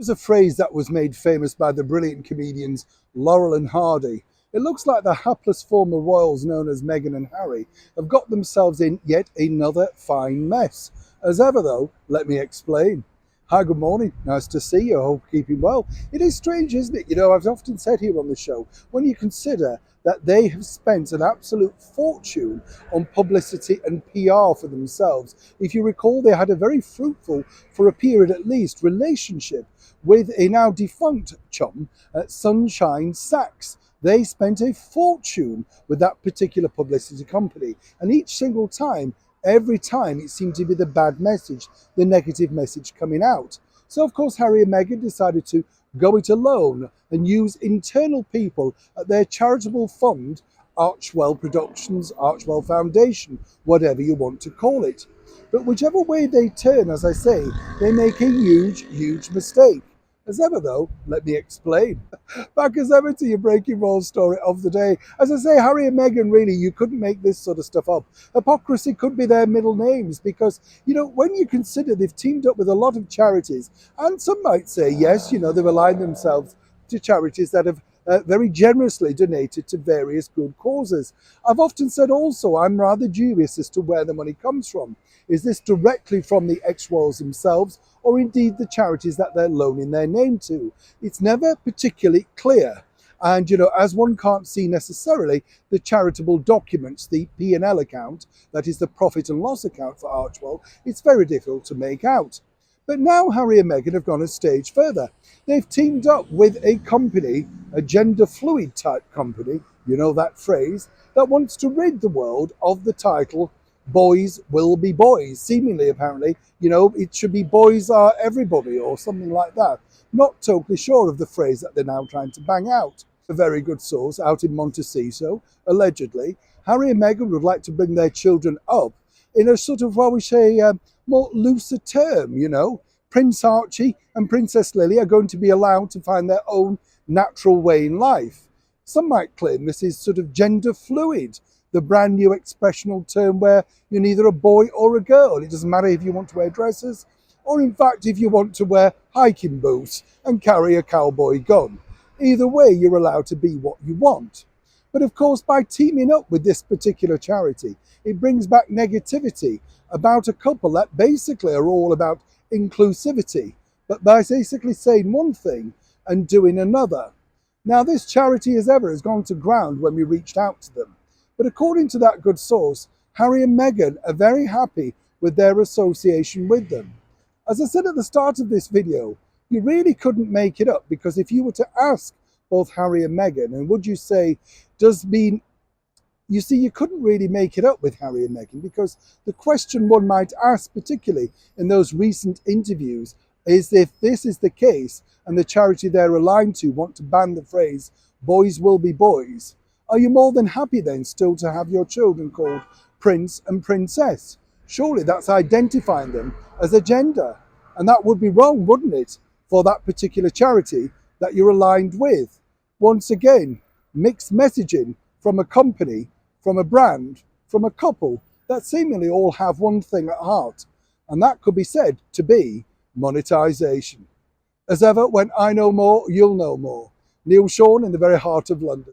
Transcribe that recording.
Was a phrase that was made famous by the brilliant comedians Laurel and Hardy. It looks like the hapless former royals known as Meghan and Harry have got themselves in yet another fine mess. As ever though, let me explain. Hi, good morning. Nice to see you. I hope you're keeping well. It is strange, isn't it? You know, I've often said here on the show, when you consider that they have spent an absolute fortune on publicity and PR for themselves. If you recall, they had a very fruitful, for a period at least, relationship with a now defunct chum at Sunshine Sachs. They spent a fortune with that particular publicity company, and each single time, every time, it seemed to be the bad message, the negative message coming out. So of course Harry and Meghan decided to go it alone and use internal people at their charitable fund, Archwell Productions, Archwell Foundation, whatever you want to call it. But whichever way they turn, as I say, they make a huge mistake. As ever though, let me explain. Back as ever to your breaking roll story of the day. As I say, Harry and Meghan, really, you couldn't make this sort of stuff up. Hypocrisy could be their middle names because, you know, when you consider they've teamed up with a lot of charities, and some might say, yes, you know, they've aligned themselves to charities that have very generously donated to various good causes. I've often said also, I'm rather dubious as to where the money comes from. Is this directly from the ex-royals themselves, or indeed the charities that they're loaning their name to? It's never particularly clear. And, you know, as one can't see necessarily the charitable documents, the P&L account, that is the profit and loss account for Archwell, it's very difficult to make out. But now Harry and Meghan have gone a stage further. They've teamed up with a company, a gender fluid type company, you know that phrase, that wants to rid the world of the title boys will be boys. Seemingly, apparently, you know, it should be boys are everybody or something like that. Not totally sure of the phrase that they're now trying to bang out. A very good source out in Montecito, allegedly, Harry and Meghan would like to bring their children up in a sort of, well, we say, more looser term, you know. Prince Archie and Princess Lily are going to be allowed to find their own natural way in life. Some might claim this is sort of gender fluid, the brand new expressional term where you're neither a boy or a girl. It doesn't matter if you want to wear dresses or, in fact, if you want to wear hiking boots and carry a cowboy gun. Either way, you're allowed to be what you want. But of course, by teaming up with this particular charity, it brings back negativity about a couple that basically are all about inclusivity, but by basically saying one thing and doing another. Now, this charity, as ever, has gone to ground when we reached out to them. But according to that good source, Harry and Meghan are very happy with their association with them. As I said at the start of this video, you really couldn't make it up, because if you were to ask both Harry and Meghan, and would you say, you see, you couldn't really make it up with Harry and Meghan, because the question one might ask, particularly in those recent interviews, is if this is the case and the charity they're aligned to want to ban the phrase, boys will be boys, are you more than happy then still to have your children called Prince and Princess? Surely that's identifying them as a gender. And that would be wrong, wouldn't it, for that particular charity that you're aligned with? Once again, mixed messaging from a company, from a brand, from a couple that seemingly all have one thing at heart. And that could be said to be monetization. As ever, when I know more, you'll know more. Neil Sean in the very heart of London.